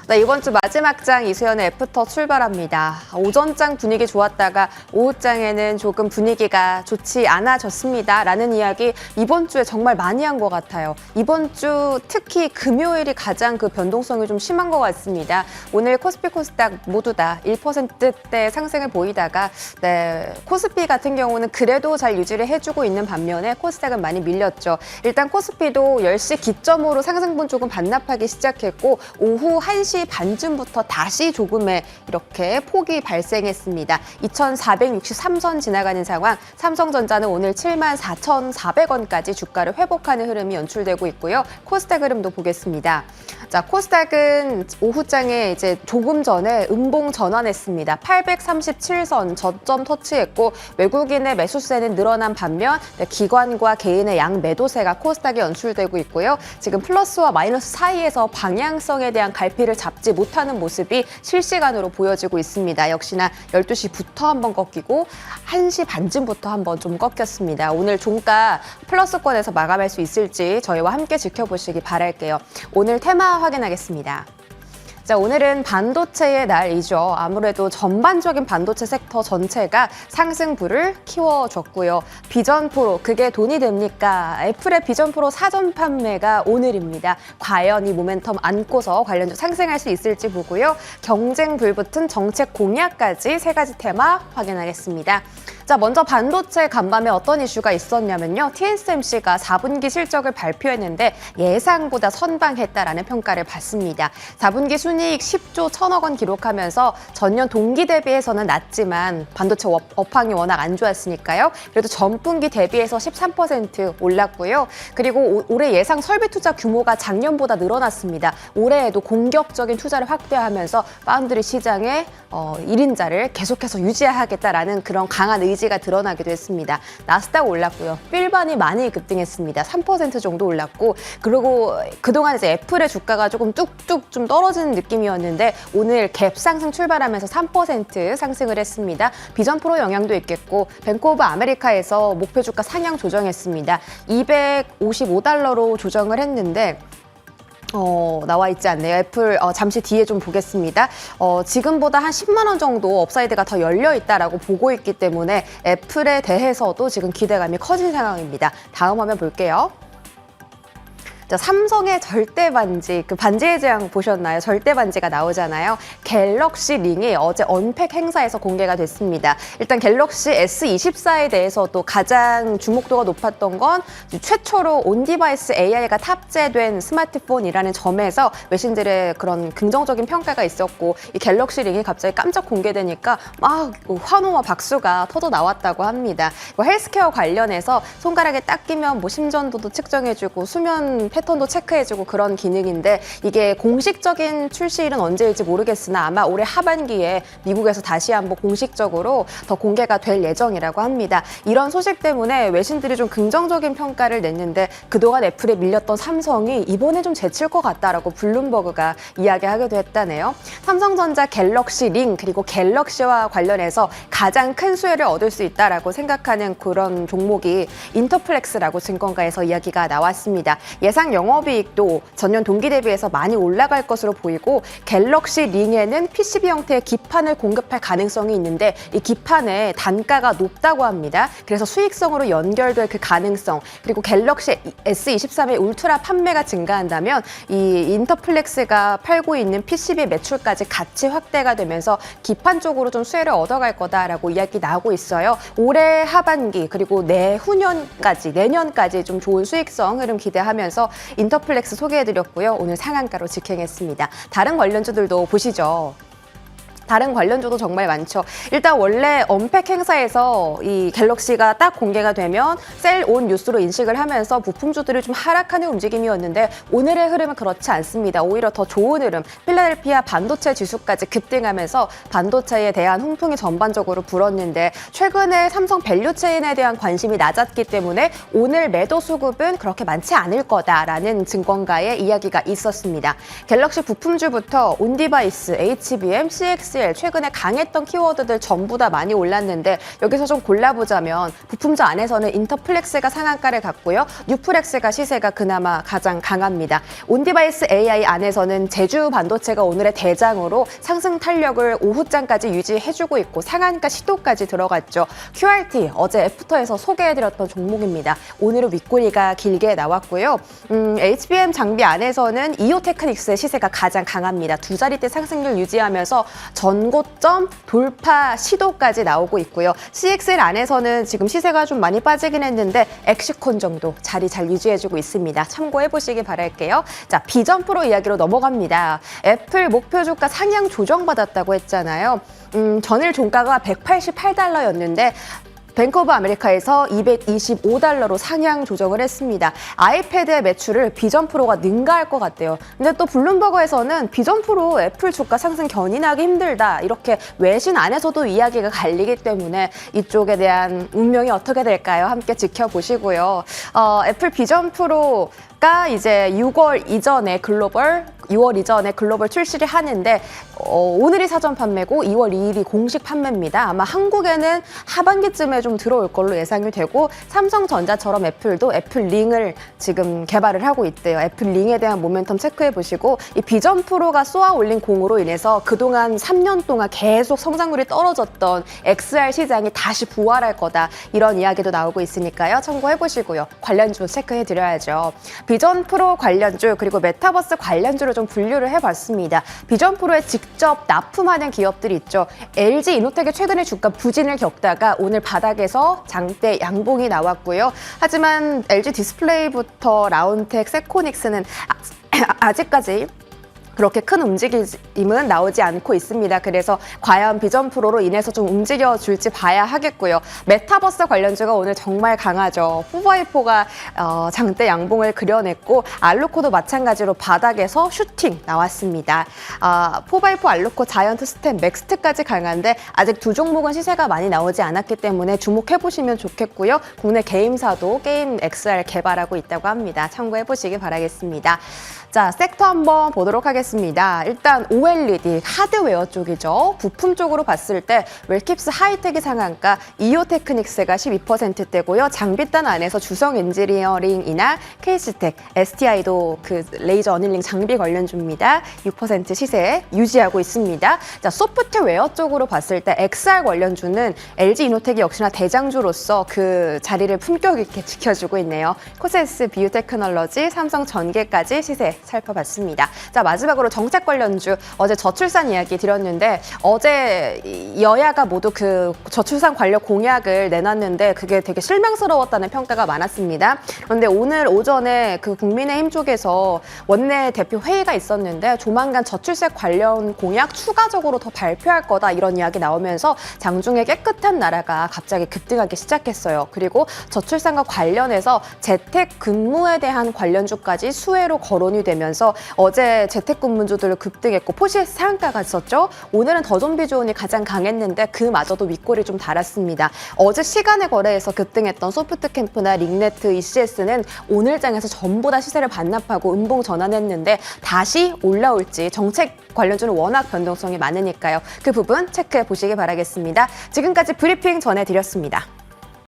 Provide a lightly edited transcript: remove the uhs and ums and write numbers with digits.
네, 이번 주 마지막 장 이수연의 애프터 출발합니다. 오전장 분위기 좋았다가 오후장에는 조금 분위기가 좋지 않아졌습니다. 라는 이야기 이번 주에 정말 많이 한 것 같아요. 이번 주 특히 금요일이 가장 그 변동성이 좀 심한 것 같습니다. 오늘 코스피 코스닥 모두 다 1%대 상승을 보이다가 코스피 같은 경우는 그래도 잘 유지를 해주고 있는 반면에 코스닥은 많이 밀렸죠. 일단 코스피도 10시 기점으로 상승분 조금 반납하기 시작했고 오후 1시 반쯤부터 다시 조금의 이렇게 폭이 발생했습니다. 2,463선 지나가는 상황, 삼성전자는 오늘 74,400원까지 주가를 회복하는 흐름이 연출되고 있고요. 코스닥 흐름도 보겠습니다. 자, 코스닥은 오후장에 이제 조금 전에 음봉 전환했습니다. 837선 저점 터치했고 외국인의 매수세는 늘어난 반면 기관과 개인의 양 매도세가 코스닥에 연출되고 있고요. 지금 플러스와 마이너스 사이에서 방향성에 대한 갈피를 잡지 못하는 모습이 실시간으로 보여지고 있습니다. 역시나 12시부터 한번 꺾이고 1시 반쯤부터 한번 좀 꺾였습니다. 오늘 종가 플러스권에서 마감할 수 있을지 저희와 함께 지켜보시기 바랄게요. 오늘 테마 확인하겠습니다. 자, 오늘은 반도체의 날이죠. 아무래도 전반적인 반도체 섹터 전체가 상승부를 키워줬고요. 비전 프로, 그게 돈이 됩니까? 애플의 비전 프로 사전 판매가 오늘입니다. 과연 이 모멘텀 안고서 관련주 상승할 수 있을지 보고요. 경쟁 불붙은 정책 공약까지 세 가지 테마 확인하겠습니다. 자, 먼저 반도체 간밤에 어떤 이슈가 있었냐면요. TSMC가 4분기 실적을 발표했는데 예상보다 선방했다라는 평가를 받습니다. 4분기 순이익 10조 1천억 원 기록하면서 전년 동기 대비해서는 낮지만 반도체 업황이 워낙 안 좋았으니까요. 그래도 전분기 대비해서 13% 올랐고요. 그리고 올해 예상 설비 투자 규모가 작년보다 늘어났습니다. 올해에도 공격적인 투자를 확대하면서 파운드리 시장의 1인자를 계속해서 유지하겠다라는 그런 강한 의지가 드러나기도 했습니다. 나스닥 올랐고요. 필반이 많이 급등했습니다. 3% 정도 올랐고, 그리고 그동안 이제 애플의 주가가 조금 뚝뚝 좀 떨어지는 느낌이었는데 오늘 갭 상승 출발하면서 3% 상승을 했습니다. 비전 프로 영향도 있겠고, 뱅크 오브 아메리카에서 목표 주가 상향 조정했습니다. 255달러로 조정을 했는데 나와 있지 않네요. 애플 잠시 뒤에 좀 보겠습니다. 지금보다 한 10만 원 정도 업사이드가 더 열려 있다라고 보고 있기 때문에 애플에 대해서도 지금 기대감이 커진 상황입니다. 다음 화면 볼게요. 자, 삼성의 절대 반지, 그 반지의 제왕 보셨나요? 절대 반지가 나오잖아요. 갤럭시 링이 어제 언팩 행사에서 공개가 됐습니다. 일단 갤럭시 S24에 대해서도 가장 주목도가 높았던 건 최초로 온디바이스 AI가 탑재된 스마트폰이라는 점에서 외신들의 그런 긍정적인 평가가 있었고, 이 갤럭시 링이 갑자기 깜짝 공개되니까 막 환호와 박수가 터져 나왔다고 합니다. 헬스케어 관련해서 손가락에 딱 끼면 뭐 심전도도 측정해주고 수면 패턴도 체크해주고 그런 기능인데, 이게 공식적인 출시일은 언제일지 모르겠으나 아마 올해 하반기에 미국에서 다시 한번 공식적으로 더 공개가 될 예정이라고 합니다. 이런 소식 때문에 외신들이 좀 긍정적인 평가를 냈는데 그동안 애플에 밀렸던 삼성이 이번에 좀 제칠 것 같다라고 블룸버그가 이야기하기도 했다네요. 삼성전자 갤럭시 링 그리고 갤럭시와 관련해서 가장 큰 수혜를 얻을 수 있다라고 생각하는 그런 종목이 인터플렉스라고 증권가에서 이야기가 나왔습니다. 예상 영업이익도 전년 동기 대비해서 많이 올라갈 것으로 보이고, 갤럭시 링에는 PCB 형태의 기판을 공급할 가능성이 있는데 이 기판의 단가가 높다고 합니다. 그래서 수익성으로 연결될 그 가능성, 그리고 갤럭시 S23의 울트라 판매가 증가한다면 이 인터플렉스가 팔고 있는 PCB 매출까지 같이 확대가 되면서 기판 쪽으로 좀 수혜를 얻어갈 거다라고 이야기 나오고 있어요. 올해 하반기 그리고 내년까지 좀 좋은 수익성 흐름 기대하면서 인터플렉스 소개해드렸고요. 오늘 상한가로 직행했습니다. 다른 관련주들도 보시죠. 다른 관련주도 정말 많죠. 일단 원래 언팩 행사에서 이 갤럭시가 딱 공개가 되면 셀 온 뉴스로 인식을 하면서 부품주들이 좀 하락하는 움직임이었는데 오늘의 흐름은 그렇지 않습니다. 오히려 더 좋은 흐름, 필라델피아 반도체 지수까지 급등하면서 반도체에 대한 훈풍이 전반적으로 불었는데, 최근에 삼성 밸류체인에 대한 관심이 낮았기 때문에 오늘 매도 수급은 그렇게 많지 않을 거다라는 증권가의 이야기가 있었습니다. 갤럭시 부품주부터 온디바이스, HBM, CX ESL 최근에 강했던 키워드들 전부 다 많이 올랐는데 여기서 좀 골라보자면 부품주 안에서는 인터플렉스가 상한가를 갔고요. 뉴플렉스가 시세가 그나마 가장 강합니다. 온디바이스 AI 안에서는 제주 반도체가 오늘의 대장으로 상승 탄력을 오후장까지 유지해주고 있고 상한가 시도까지 들어갔죠. QRT 어제 애프터에서 소개해드렸던 종목입니다. 오늘은 윗꼬리가 길게 나왔고요. HBM 장비 안에서는 이오테크닉스의 시세가 가장 강합니다. 두 자릿대 상승률 유지하면서 전고점 돌파 시도까지 나오고 있고요. CXL 안에서는 지금 시세가 좀 많이 빠지긴 했는데 엑시콘 정도 자리 잘 유지해주고 있습니다. 참고해보시기 바랄게요. 자, 비전프로 이야기로 넘어갑니다. 애플 목표 주가 상향 조정받았다고 했잖아요. 전일 종가가 $188였는데 뱅크 오브 아메리카에서 $225로 상향 조정을 했습니다. 아이패드의 매출을 비전 프로가 능가할 것 같대요. 근데 또 블룸버그에서는 비전 프로 애플 주가 상승 견인하기 힘들다. 이렇게 외신 안에서도 이야기가 갈리기 때문에 이쪽에 대한 운명이 어떻게 될까요? 함께 지켜보시고요. 애플 비전 프로가 이제 6월 이전에 글로벌 출시를 하는데 오늘이 사전 판매고 2월 2일이 공식 판매입니다. 아마 한국에는 하반기쯤에 좀 들어올 걸로 예상이 되고 삼성전자처럼 애플도 애플링을 지금 개발을 하고 있대요. 애플링에 대한 모멘텀 체크해 보시고 이 비전 프로가 쏘아 올린 공으로 인해서 그동안 3년 동안 계속 성장률이 떨어졌던 XR 시장이 다시 부활할 거다. 이런 이야기도 나오고 있으니까요. 참고해 보시고요. 관련주 체크해 드려야죠. 비전 프로 관련주 그리고 메타버스 관련주를 좀 분류를 해봤습니다. 비전 프로에 직접 납품하는 기업들이 있죠. LG 이노텍의 최근에 주가 부진을 겪다가 오늘 바닥에서 장대 양봉이 나왔고요. 하지만 LG 디스플레이부터 라운텍, 세코닉스는 아직까지 그렇게 큰 움직임은 나오지 않고 있습니다. 그래서 과연 비전 프로로 인해서 좀 움직여줄지 봐야 하겠고요. 메타버스 관련주가 오늘 정말 강하죠. 포바이포가 장대 양봉을 그려냈고 알루코도 마찬가지로 바닥에서 슈팅 나왔습니다. 포바이포, 알루코, 자이언트, 스텝, 맥스트까지 강한데 아직 두 종목은 시세가 많이 나오지 않았기 때문에 주목해보시면 좋겠고요. 국내 게임사도 게임 XR 개발하고 있다고 합니다. 참고해보시기 바라겠습니다. 자, 섹터 한번 보도록 하겠습니다. 일단 OLED 하드웨어 쪽이죠. 부품 쪽으로 봤을 때 웰킵스 하이텍이 상한가, 이오테크닉스가 12%대고요. 장비단 안에서 주성 엔지니어링이나 케이스텍, STI도 그 레이저 어닐링 장비 관련주입니다. 6% 시세 유지하고 있습니다. 자, 소프트웨어 쪽으로 봤을 때 XR 관련주는 LG 이노텍이 역시나 대장주로서 그 자리를 품격 있게 지켜주고 있네요. 코세스 비유테크놀로지, 삼성전기까지 시세 살펴봤습니다. 자, 마지막으로 정책 관련주 어제 저출산 이야기 드렸는데 어제 여야가 모두 그 저출산 관련 공약을 내놨는데 그게 되게 실망스러웠다는 평가가 많았습니다. 그런데 오늘 오전에 그 국민의힘 쪽에서 원내 대표 회의가 있었는데 조만간 저출산 관련 공약 추가적으로 더 발표할 거다 이런 이야기 나오면서 장중에 깨끗한 나라가 갑자기 급등하기 시작했어요. 그리고 저출산과 관련해서 재택근무에 대한 관련주까지 수혜로 거론이 되면서 어제 재택근무주들 급등했고 포시에스 상한가가 있었죠. 오늘은 더존비존이 가장 강했는데 그마저도 윗골이 좀 달았습니다. 어제 시간의 거래에서 급등했던 소프트캠프나 링네트, ECS는 오늘 장에서 전부 다 시세를 반납하고 음봉 전환했는데 다시 올라올지 정책 관련주는 워낙 변동성이 많으니까요. 그 부분 체크해 보시기 바라겠습니다. 지금까지 브리핑 전해드렸습니다.